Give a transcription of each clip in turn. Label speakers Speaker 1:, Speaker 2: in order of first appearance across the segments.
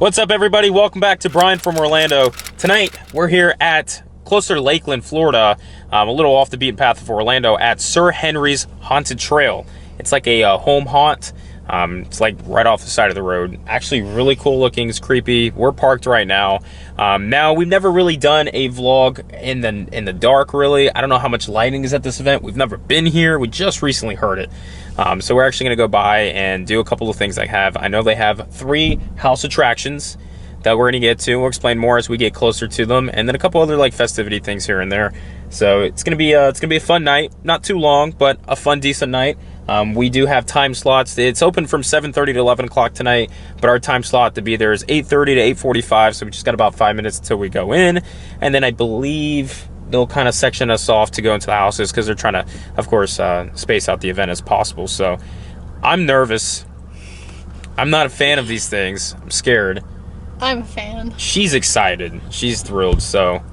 Speaker 1: What's up, everybody? Welcome back to Brian from Orlando. Tonight, we're here at closer to Lakeland, Florida, a little off the beaten path of Orlando, at Sir Henry's Haunted Trail. It's like a home haunt. It's like right off the side of the road. Actually really cool looking. It's creepy. We're parked right now. Now, we've never really done a vlog in the dark, really. I don't know how much lighting is at this event. We've never been here. We just recently heard it. So we're actually going to go by and do a couple of things I know they have 3 house attractions that we're going to get to. We'll explain more as we get closer to them, and then a couple other like festivity things here and there. So it's going to be a fun night. Not too long, but a fun, decent night. We do have time slots. It's open from 7:30 to 11 o'clock tonight, but our time slot to be there is 8:30 to 8:45, so we just got about 5 minutes until we go in. And then I believe they'll kind of section us off to go into the houses because they're trying to, of course, space out the event as possible. So I'm nervous. I'm not a fan of these things. I'm scared.
Speaker 2: I'm a fan. She's
Speaker 1: excited. She's thrilled. So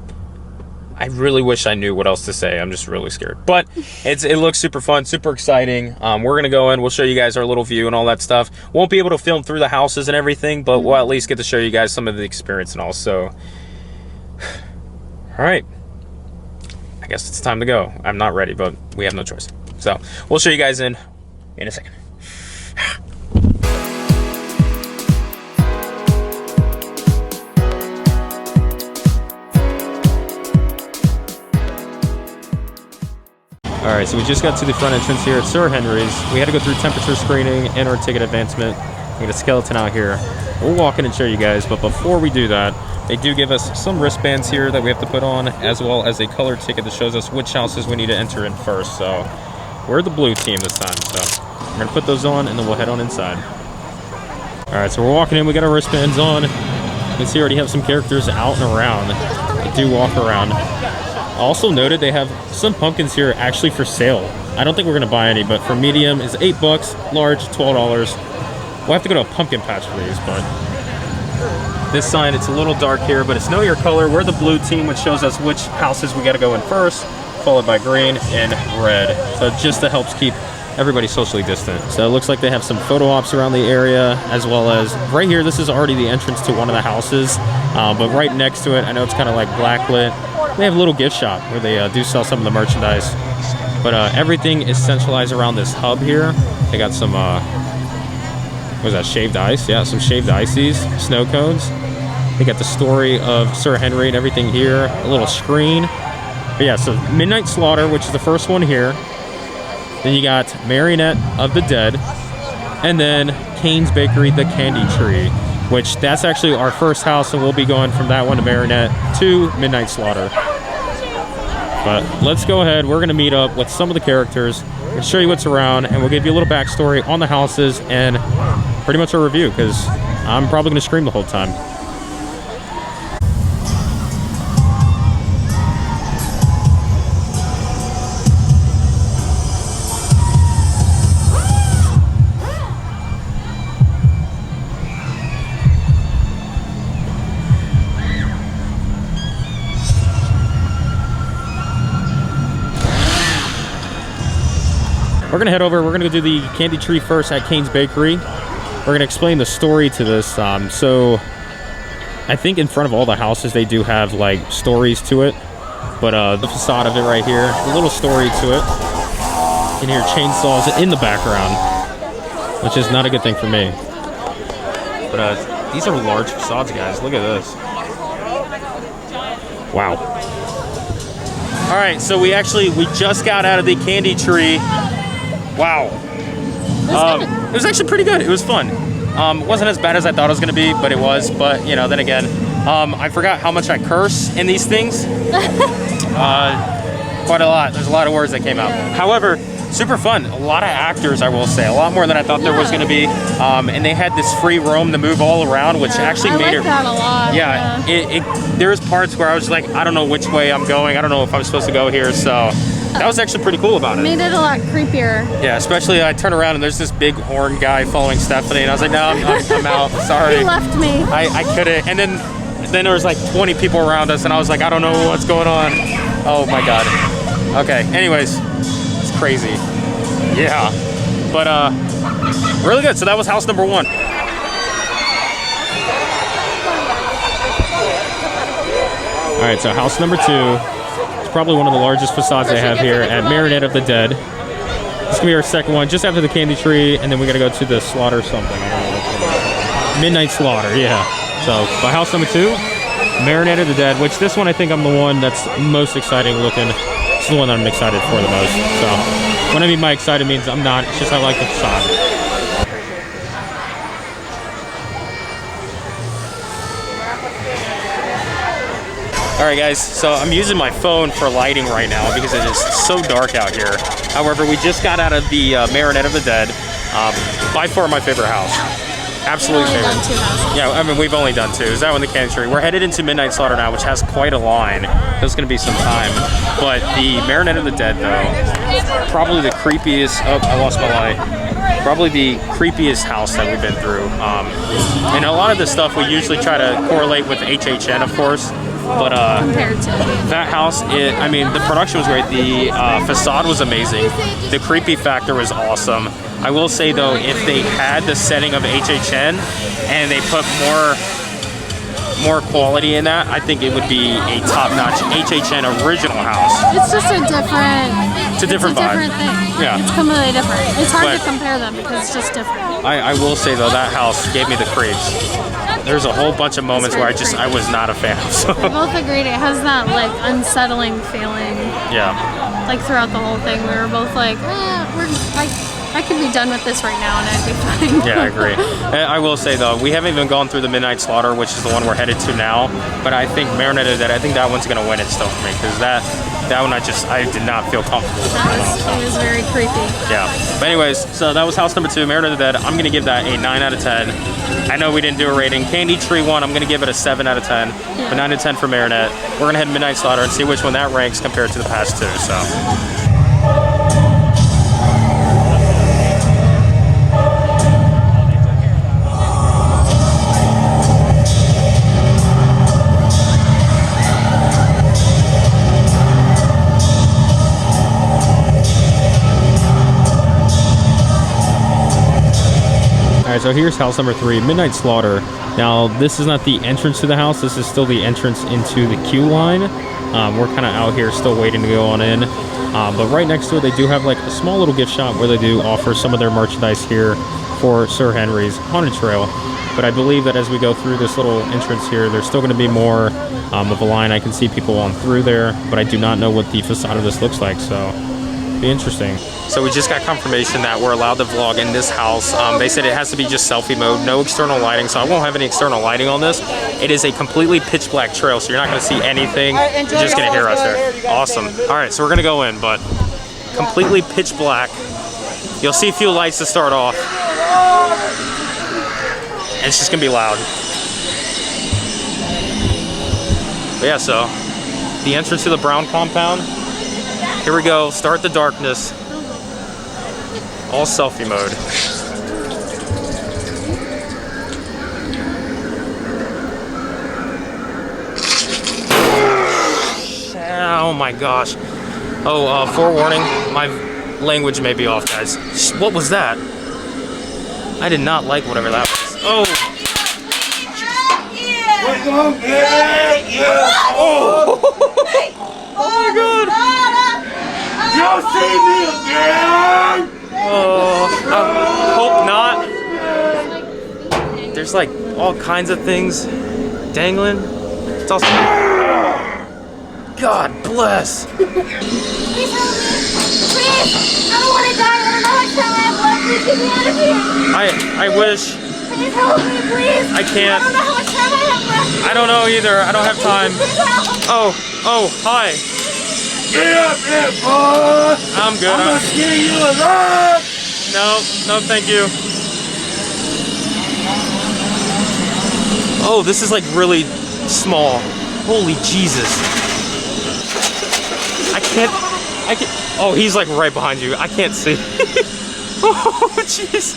Speaker 1: I really wish I knew what else to say. I'm just really scared. But it looks super fun, super exciting. We're going to go in. We'll show you guys our little view and all that stuff. Won't be able to film through the houses and everything, but we'll at least get to show you guys some of the experience and all. So, all right. I guess it's time to go. I'm not ready, but we have no choice. So we'll show you guys in a second. All right, so we just got to the front entrance here at Sir Henry's. We had to go through temperature screening and our ticket advancement. We got a skeleton out here. We'll walk in and show you guys, but before we do that, they do give us some wristbands here that we have to put on, as well as a color ticket that shows us which houses we need to enter in first. So we're the blue team this time. So we're gonna put those on and then we'll head on inside. All right, so we're walking in, we got our wristbands on. You can see already have some characters out and around. They do walk around. Also noted they have some pumpkins here actually for sale. I don't think we're gonna buy any, but for medium is $8, large $12. We'll have to go to a pumpkin patch for these, but this sign, it's a little dark here, but it's know your color. We're the blue team, which shows us which houses we gotta go in first, followed by green and red. So just to helps keep everybody socially distant. So it looks like they have some photo ops around the area, as well as right here, this is already the entrance to one of the houses, but right next to it, I know it's kind of like blacklit. They have a little gift shop where they do sell some of the merchandise, but everything is centralized around this hub here. They got some, what is that, shaved ice? Yeah, some shaved ices, snow cones. They got the story of Sir Henry and everything here, a little screen. But yeah, so Midnight Slaughter, which is the first one here. Then you got Marionette of the Dead, and then Kane's Bakery, the Candy Tree, which that's actually our first house, and we'll be going from that one to Marionette to Midnight Slaughter. But let's go ahead. We're going to meet up with some of the characters and show you what's around, and we'll give you a little backstory on the houses and pretty much a review, because I'm probably going to scream the whole time. We're gonna head over, we're gonna go do the candy tree first at Kane's Bakery. We're gonna explain the story to this. So I think in front of all the houses, they do have like stories to it, but the facade of it right here, a little story to it. You can hear chainsaws in the background, which is not a good thing for me. But these are large facades, guys. Look at this. Wow. All right, so we just got out of the candy tree. Wow. It was actually pretty good. It was fun. It wasn't as bad as I thought it was going to be, but it was. But, you know, then again, I forgot how much I curse in these things. Quite a lot. There's a lot of words that came out. However, super fun. A lot of actors, I will say. A lot more than I thought there was going to be. And they had this free roam to move all around, which actually made it...
Speaker 2: I like that a lot.
Speaker 1: Yeah. There's parts where I was like, I don't know which way I'm going. I don't know if I'm supposed to go here. So that was actually pretty cool about it.
Speaker 2: Made it a lot creepier.
Speaker 1: Yeah, especially I turn around and there's this big horn guy following Stephanie, and I was like, no, I'm out. Sorry.
Speaker 2: He left me.
Speaker 1: I couldn't. And then there was like 20 people around us, and I was like, I don't know what's going on. Oh my God. Okay. Anyways, it's crazy. Yeah. But really good. So that was house number 1. All right, so house number 2. It's probably one of the largest facades they have here at Marionette of the Dead. This is gonna be our second one, just after the candy tree, and then we gotta go to the slaughter something. I don't know what's going on. Midnight Slaughter, yeah. So, by house number 2, Marionette of the Dead, which this one I think I'm the one that's most exciting looking. This is the one that I'm excited for the most. So, when I mean by excited means I'm not, it's just I like the facade. Alright guys, so I'm using my phone for lighting right now because it is so dark out here. However, we just got out of the Marionette of the Dead. By far my favorite house. Absolutely favorite.
Speaker 2: Done 2 houses.
Speaker 1: Yeah, I mean, we've only done 2. Is that one the candy tree? We're headed into Midnight Slaughter now, which has quite a line. There's going to be some time. But the Marionette of the Dead, though, probably the creepiest... Oh, I lost my light. Probably the creepiest house that we've been through. And a lot of this stuff we usually try to correlate with HHN, of course. But
Speaker 2: Compared to
Speaker 1: that house, I mean, the production was great. The facade was amazing. The creepy factor was awesome. I will say though, if they had the setting of HHN and they put more quality in that, I think it would be a top-notch HHN original house.
Speaker 2: it's just a different.
Speaker 1: It's a different vibe.
Speaker 2: Different thing.
Speaker 1: Yeah.
Speaker 2: It's completely different. It's hard
Speaker 1: But-
Speaker 2: to compare them because it's just different.
Speaker 1: I will say though, that house gave me the creeps. There's a whole bunch of moments where I was not a fan of. So.
Speaker 2: We both agreed it has that like unsettling feeling.
Speaker 1: Yeah.
Speaker 2: Like throughout the whole thing, we were both like, we're like, I could be done with this right now and I'd be fine.
Speaker 1: Yeah, I agree. I will say though, we haven't even gone through the Midnight Slaughter, which is the one we're headed to now. But I think Marionette of the Dead, I think that one's gonna win it still for me because that one I did not feel comfortable with.
Speaker 2: It was very creepy.
Speaker 1: Yeah. But anyways, so that was house number 2, Marionette of the Dead. I'm gonna give that a 9 out of 10. I know we didn't do a rating. Candy Tree 1, I'm gonna give it a 7 out of 10. But 9 out of 10 for Marionette. We're gonna head Midnight Slaughter and see which one that ranks compared to the past 2. So. Alright, so here's house number 3, Midnight Slaughter. Now, this is not the entrance to the house, this is still the entrance into the queue line. We're kind of out here still waiting to go on in. But right next to it, they do have like a small little gift shop where they do offer some of their merchandise here for Sir Henry's Haunted Trail. But I believe that as we go through this little entrance here, there's still going to be more of a line. I can see people on through there, but I do not know what the facade of this looks like, so be interesting. So we just got confirmation that we're allowed to vlog in this house. They said it has to be just selfie mode, no external lighting, so I won't have any external lighting on this. It is a completely pitch black trail, so you're not gonna see anything. You're just gonna hear us there. Awesome. All right, so we're gonna go in, but completely pitch black. You'll see a few lights to start off. And it's just gonna be loud. But yeah, so the entrance to the brown compound. Here we go, start the darkness. All selfie mode. Oh my gosh. Oh, forewarning, my language may be off, guys. What was that? I did not like whatever that was. Oh!
Speaker 3: We're gonna get you!
Speaker 1: Oh! Oh my god!
Speaker 3: You'll see me again!
Speaker 1: Oh, I hope not. There's like all kinds of things dangling. It's also... God bless.
Speaker 4: Please help me. Please! I don't want to die. I don't know how much time I have left. Please get me out of here.
Speaker 1: I wish.
Speaker 4: Please help me, please.
Speaker 1: I can't.
Speaker 4: I don't know how much time I have left.
Speaker 1: I don't know either. I don't have time.
Speaker 4: Please help.
Speaker 1: Oh, hi.
Speaker 3: Get up here, boy!
Speaker 1: I'm good.
Speaker 3: I'm gonna skin you alive!
Speaker 1: No, thank you. Oh, this is like really small. Holy Jesus. I can't. Oh, he's like right behind you. I can't see. Oh, jeez.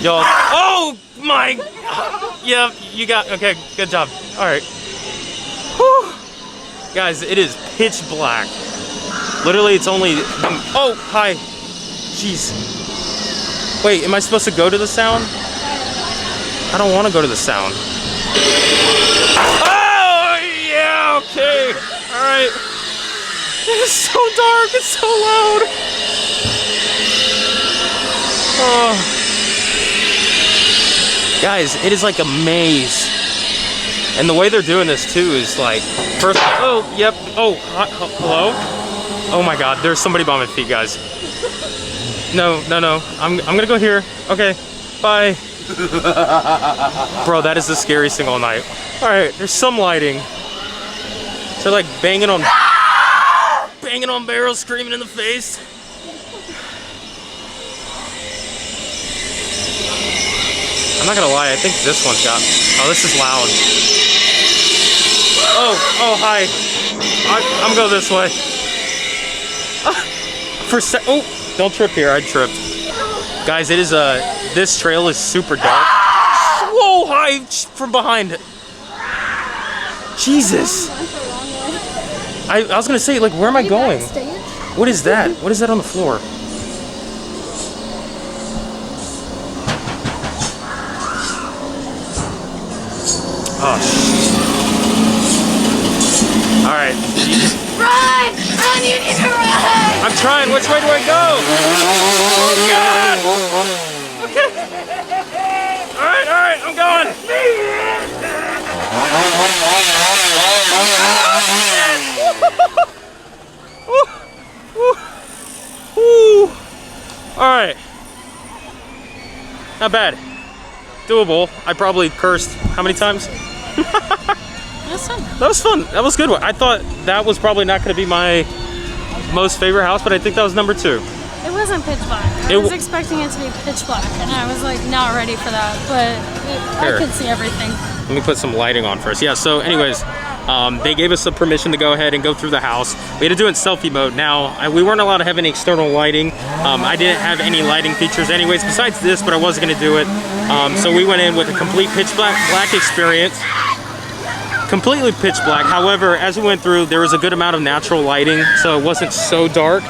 Speaker 1: Y'all. Oh, my. Yeah, you got. Okay, good job. All right. Whew. Guys, it is pitch black. Literally, it's only. Oh, hi. Jeez. Wait, am I supposed to go to the sound? I don't want to go to the sound. Oh, yeah. Okay. All right. It's so dark. It's so loud. Oh. Guys, it is like a maze. And the way they're doing this too is like, first, oh, yep. Oh, hello? Oh my God, there's somebody by my feet, guys. No. I'm gonna go here. Okay, bye. Bro, that is the scariest thing all night. All right, there's some lighting. They're like banging on barrels, screaming in the face. I'm not gonna lie, I think this one's got, oh, this is loud. Oh, hi. I'm gonna go this way. Oh, don't trip here, I tripped. Guys, it is, this trail is super dark. Whoa, hi, from behind. Jesus. I was gonna say, like, where am I going? What is that? What is that on the floor? Oh. All right.
Speaker 4: Run! Run! You need to run!
Speaker 1: I'm trying. Which way do I go? Oh God! Okay. All right. I'm going. All right. Not bad. Doable. I probably cursed how many times?
Speaker 2: That's fun.
Speaker 1: That was fun. That was a good one. I thought that was probably not going to be my most favorite house, but I think that was number 2.
Speaker 2: It wasn't pitch black. I was expecting it to be pitch black, and I was like not ready for that, but I could see everything.
Speaker 1: Let me put some lighting on first. Yeah, so anyways, they gave us the permission to go ahead and go through the house. We had to do it in selfie mode. Now, we weren't allowed to have any external lighting. I didn't have any lighting features anyways besides this, but I wasn't going to do it. So we went in with a complete pitch black experience. Completely pitch black. However, as we went through, there was a good amount of natural lighting, so it wasn't so dark.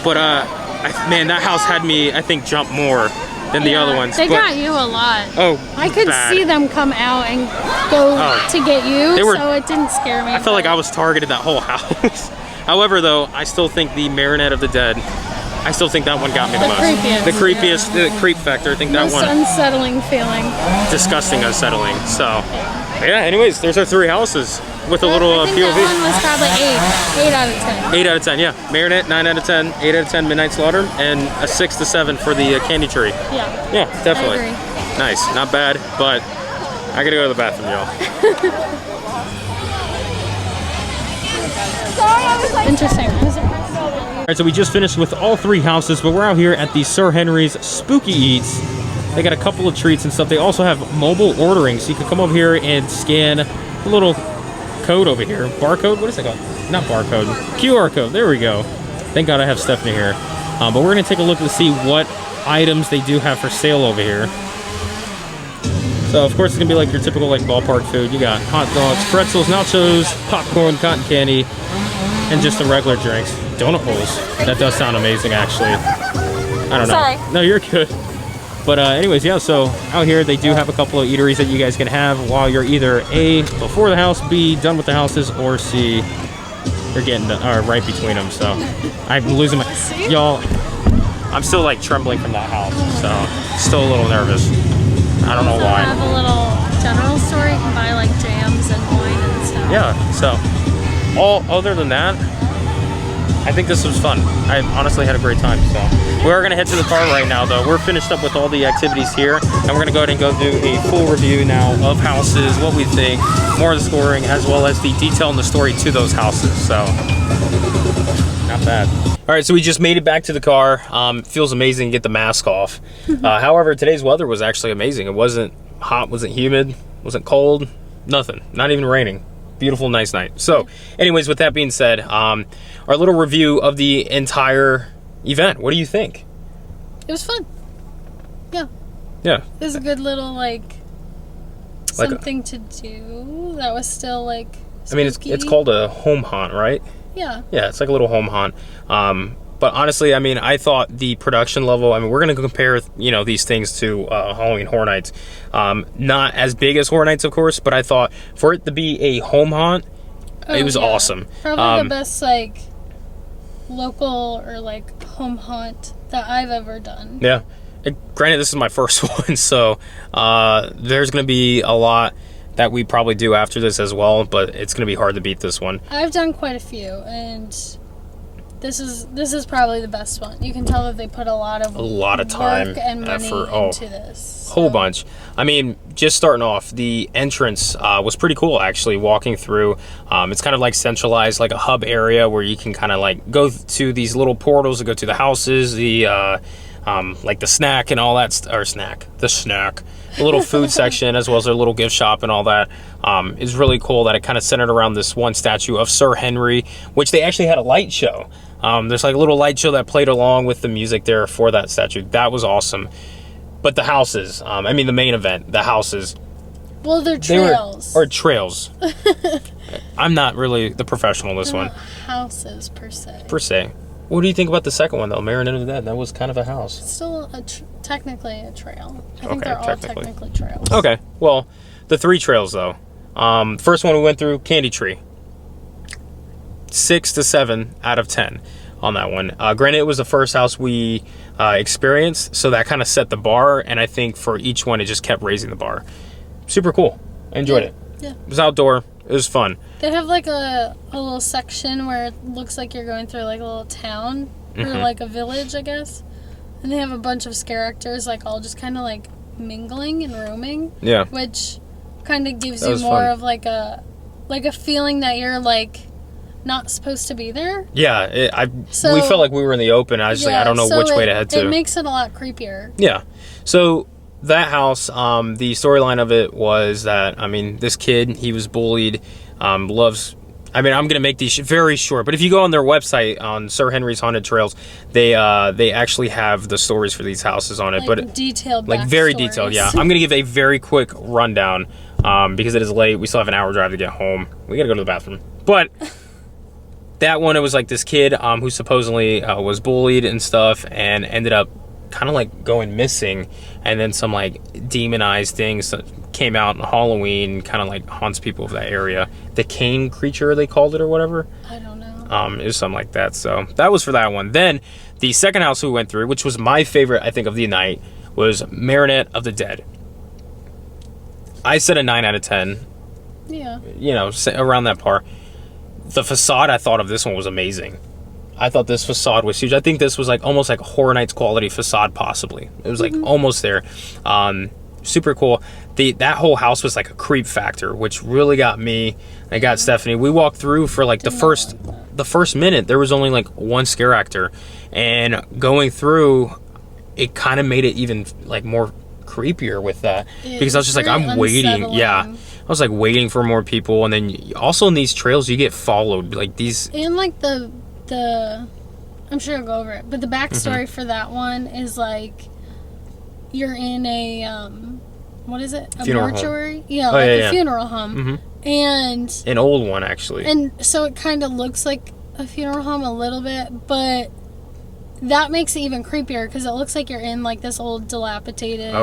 Speaker 1: But man, that house had me, I think, jump more than the other ones.
Speaker 2: They got you a lot.
Speaker 1: Oh,
Speaker 2: I could see them come out and go to get you, so it didn't scare me.
Speaker 1: I felt like I was targeted that whole house. However, though, I still think the Marionette of the Dead, I still think that one got me the most.
Speaker 2: Creepiest,
Speaker 1: the creepiest, the creep factor. I think that
Speaker 2: most
Speaker 1: one.
Speaker 2: unsettling feeling.
Speaker 1: Disgusting unsettling. So, yeah. Anyways, there's our 3 houses with a little
Speaker 2: I think
Speaker 1: POV.
Speaker 2: that one was probably 8 out of 10.
Speaker 1: 8 out of 10, yeah. Marionette, 9 out of 10. 8 out of 10, Midnight Slaughter, and a 6 to 7 for the Candy Tree.
Speaker 2: Yeah.
Speaker 1: Yeah, definitely.
Speaker 2: I agree.
Speaker 1: Nice, not bad, but I gotta go to the bathroom, y'all.
Speaker 4: Sorry, I was like...
Speaker 2: Interesting.
Speaker 1: All right, so we just finished with all 3 houses, but we're out here at the Sir Henry's Spooky Eats. They got a couple of treats and stuff. They also have mobile ordering, so you can come over here and scan the little code over here. Barcode? What is it called? Not barcode. QR code. There we go. Thank God I have Stephanie here. But we're going to take a look to see what items they do have for sale over here. So, of course, it's going to be like your typical like ballpark food. You got hot dogs, pretzels, nachos, popcorn, cotton candy, and just the regular drinks. Donut holes. That does sound amazing, actually. I don't know.
Speaker 2: Sorry.
Speaker 1: No, you're good. But anyways, yeah, so out here they do have a couple of eateries that you guys can have while you're either A, before the house, B, done with the houses, or C, you're getting right between them. So I'm losing my... Y'all, I'm still like trembling from that house, so still a little nervous. I don't know why.
Speaker 2: Have a little general store. You can buy like jams and wine and stuff.
Speaker 1: Yeah, so all other than that, I think this was fun. I honestly had a great time. So we are gonna head to the car right now, though. We're finished up with all the activities here, and we're gonna go ahead and go do a full review now of houses, what we think, more of the scoring, as well as the detail and the story to those houses. So not bad. All right, so we just made it back to the car. It feels amazing to get the mask off. However, today's weather was actually amazing. It wasn't hot, wasn't humid, wasn't cold, nothing. Not even raining. Beautiful, nice night. So, anyways, with that being said, our little review of the entire event. What do you think?
Speaker 2: It was fun. Yeah.
Speaker 1: Yeah.
Speaker 2: It was a good little something to do that was still like spooky.
Speaker 1: I mean, it's called a home haunt, right?
Speaker 2: Yeah.
Speaker 1: Yeah, it's like a little home haunt. But honestly, I mean, I thought the production level, I mean, we're going to compare, these things to Halloween Horror Nights. Not as big as Horror Nights, of course, but I thought for it to be a home haunt, It was awesome.
Speaker 2: Probably the best like local or like home haunt that I've ever done.
Speaker 1: Yeah. Granted, this is my first one, so there's going to be a lot that we probably do after this as well, but it's going to be hard to beat this one.
Speaker 2: I've done quite a few, and this is probably the best one. You can tell that they put a lot of
Speaker 1: time,
Speaker 2: work and money
Speaker 1: effort,
Speaker 2: into this.
Speaker 1: Whole bunch. I mean, just starting off, the entrance was pretty cool, actually, walking through. It's kind of like centralized, like a hub area where you can kind of like go to these little portals to go to the houses, the like the snack and all that, the little food section, as well as their little gift shop and all that. Is really cool that it kind of centered around this one statue of Sir Henry, which they actually had a light show. There's like a little light show that played along with the music there for that statue. That was awesome. But the houses, I mean the main event, the houses.
Speaker 2: Well, they're trails.
Speaker 1: Trails. I'm not really the professional in this one.
Speaker 2: Houses, per se.
Speaker 1: What do you think about the second one, though? Marionette of the Dead. That was kind of a house.
Speaker 2: It's still technically a trail. I think they're all technically trails.
Speaker 1: Okay. Well, the 3 trails, though. First one we went through, Candy Tree. 6 to 7 out of 10 on that one. Granted, it was the first house we experienced, so that kind of set the bar, and I think for each one, it just kept raising the bar. Super cool. I enjoyed it.
Speaker 2: Yeah.
Speaker 1: It was outdoor. It was fun.
Speaker 2: They have like a little section where it looks like you're going through like a little town or like a village, I guess. And they have a bunch of scare actors like all just kind of like mingling and roaming.
Speaker 1: Yeah.
Speaker 2: Which kind of gives you more of like a feeling that you're like not supposed to be there.
Speaker 1: Yeah. We felt like we were in the open. I was like, I don't know which way to head to.
Speaker 2: It makes it a lot creepier.
Speaker 1: Yeah. So that house, the storyline of it was that, I mean, this kid, he was bullied, loves... I mean, I'm going to make these very short, but if you go on their website, on Sir Henry's Haunted Trails, they actually have the stories for these houses on it.
Speaker 2: Like
Speaker 1: but
Speaker 2: detailed
Speaker 1: like very detailed, yeah. I'm going to give a very quick rundown, because it is late. We still have an hour drive to get home. We got to go to the bathroom. But that one, it was like this kid who supposedly was bullied and stuff and ended up kind of like going missing, and then some like demonized things that came out on Halloween, kind of like haunts people of that area. The cane creature, they called it, or whatever.
Speaker 2: I don't know.
Speaker 1: It was something like that. So that was for that one. Then the second house we went through, which was my favorite, I think, of the night, was Marionette of the Dead. I said a 9 out of 10.
Speaker 2: Yeah.
Speaker 1: You know, around that par. The facade I thought of this one was amazing. I thought this facade was huge. I think this was like almost like a Horror Nights quality facade, possibly. It was like almost there. Super cool. That whole house was like a creep factor, which really got me. I got Stephanie. We walked through for like the first minute. There was only like one scare actor, and going through, it kind of made it even like more creepier with that, because I was just like, I'm waiting. Yeah, I was like waiting for more people, and then also in these trails you get followed, like these.
Speaker 2: And like the I'm sure I'll go over it, but the backstory for that one is like you're in a what is it? A
Speaker 1: funeral
Speaker 2: mortuary?
Speaker 1: Home.
Speaker 2: Yeah, a funeral home. And
Speaker 1: an old one, actually.
Speaker 2: And so it kind of looks like a funeral home a little bit, but that makes it even creepier because it looks like you're in like this old dilapidated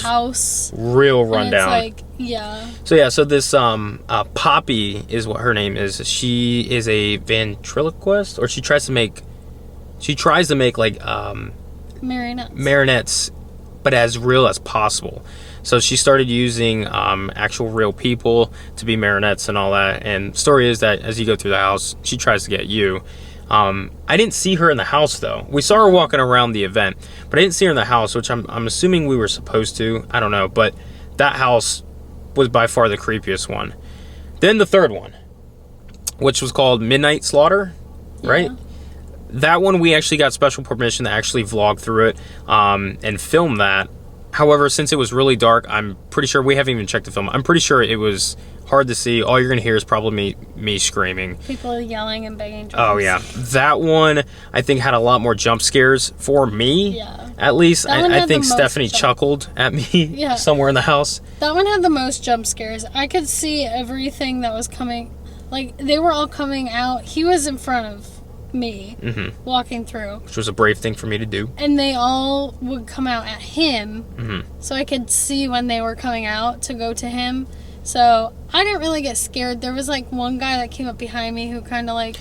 Speaker 2: house.
Speaker 1: Real rundown.
Speaker 2: It's like, yeah.
Speaker 1: So this Poppy is what her name is. She is a ventriloquist, or she tries to make like marionettes, but as real as possible. So she started using actual real people to be marionettes and all that. And the story is that as you go through the house, she tries to get you. I didn't see her in the house, though. We saw her walking around the event, but I didn't see her in the house, which I'm assuming we were supposed to. I don't know, but that house was by far the creepiest one. Then the third one, which was called Midnight Slaughter, right? That one we actually got special permission to actually vlog through it and film that. However, since it was really dark, I'm pretty sure, we haven't even checked the film, I'm pretty sure it was hard to see. All you're going to hear is probably me screaming.
Speaker 2: People yelling and banging drums.
Speaker 1: Oh, yeah. That one, I think, had a lot more jump scares for me. Yeah. At least, I think Stephanie chuckled at me somewhere in the house.
Speaker 2: That one had the most jump scares. I could see everything that was coming. Like, they were all coming out. He was in front of me walking through,
Speaker 1: which was a brave thing for me to do,
Speaker 2: and they all would come out at him, so I could see when they were coming out to go to him, So I didn't really get scared. There was like one guy that came up behind me who kind of like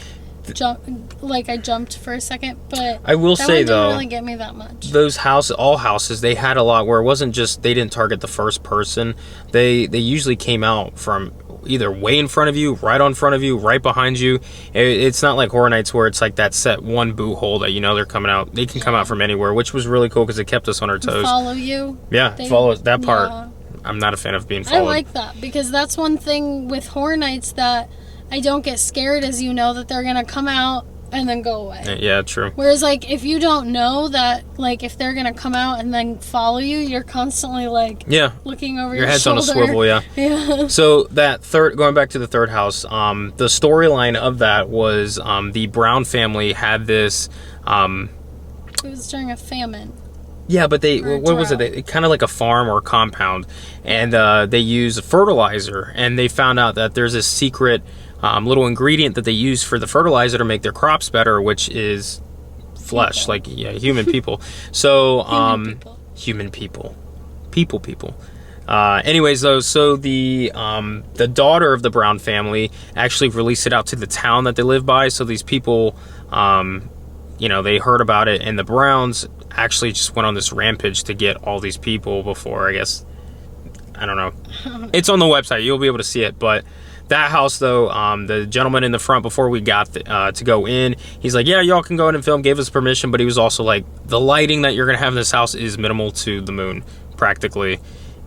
Speaker 2: I jumped for a second, but
Speaker 1: I will say
Speaker 2: didn't
Speaker 1: though,
Speaker 2: really get me that much.
Speaker 1: those all houses, they had a lot where it wasn't just they didn't target the first person. They usually came out from either way in front of you, right on front of you, right behind you. It's not like Horror Nights where it's like that set one boot hole that you know they're coming out. They can come out from anywhere, which was really cool because it kept us on our toes.
Speaker 2: Follow you.
Speaker 1: Yeah, follow that part. Yeah. I'm not a fan of being followed.
Speaker 2: I like that because that's one thing with Horror Nights that I don't get scared, is you know that they're gonna come out and then go away.
Speaker 1: Yeah, true.
Speaker 2: Whereas like if you don't know that, like if they're gonna come out and then follow you, you're constantly like looking over your
Speaker 1: head's
Speaker 2: shoulder.
Speaker 1: On a swivel. Yeah. So that going back to the third house, the storyline of that was the Brown family had this. It
Speaker 2: was during a famine.
Speaker 1: Yeah, but what was it? Kind of like a farm or a compound, and they use fertilizer, and they found out that there's a secret little ingredient that they use for the fertilizer to make their crops better, which is flesh, like human people. So human people. Anyways, though, so the daughter of the Brown family actually released it out to the town that they live by. So these people, they heard about it, and the Browns actually just went on this rampage to get all these people before, I don't know. It's on the website. You'll be able to see it. But that house, though, the gentleman in the front, before we got to go in, he's like, yeah, y'all can go in and film, gave us permission. But he was also like, the lighting that you're going to have in this house is minimal to the moon, practically.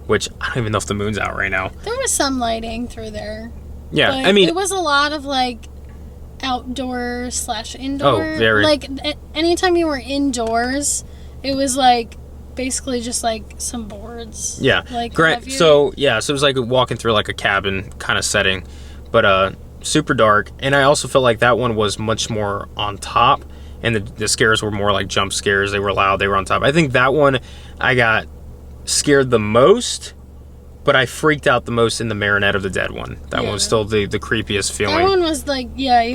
Speaker 1: Which, I don't even know if the moon's out right now.
Speaker 2: There was some lighting through there.
Speaker 1: Yeah,
Speaker 2: but
Speaker 1: I mean,
Speaker 2: it was a lot of like outdoor/indoor.
Speaker 1: Oh, very.
Speaker 2: Like anytime you were indoors, it was like basically just like some boards.
Speaker 1: Yeah.
Speaker 2: Like
Speaker 1: so it was like walking through like a cabin kind of setting, but super dark. And I also felt like that one was much more on top, and the scares were more like jump scares. They were loud. They were on top. I think that one I got scared the most, but I freaked out the most in the Marionette of the Dead one. That one was still the creepiest feeling.
Speaker 2: That one was like,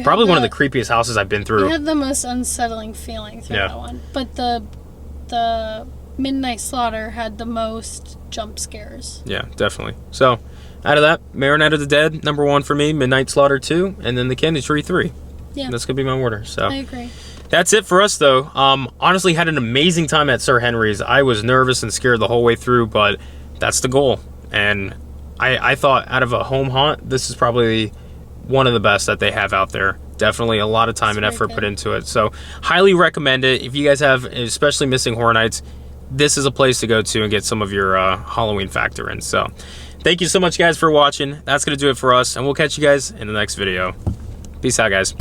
Speaker 1: probably one of the creepiest houses I've been through.
Speaker 2: You had the most unsettling feeling through that one. But the Midnight Slaughter had the most jump scares. Yeah, definitely. So, out of that, Marionette of the Dead, number 1 for me, Midnight Slaughter 2, and then The Candy Tree 3. Yeah. That's going to be my order. So I agree.
Speaker 1: That's it for us, though. Honestly, had an amazing time at Sir Henry's. I was nervous and scared the whole way through, but that's the goal. And I thought out of a home haunt, this is probably one of the best that they have out there. Definitely a lot of time and effort put into it. So highly recommend it. If you guys have, especially missing Horror Nights, this is a place to go to and get some of your Halloween factor in. So thank you so much, guys, for watching. That's going to do it for us, and we'll catch you guys in the next video. Peace out, guys.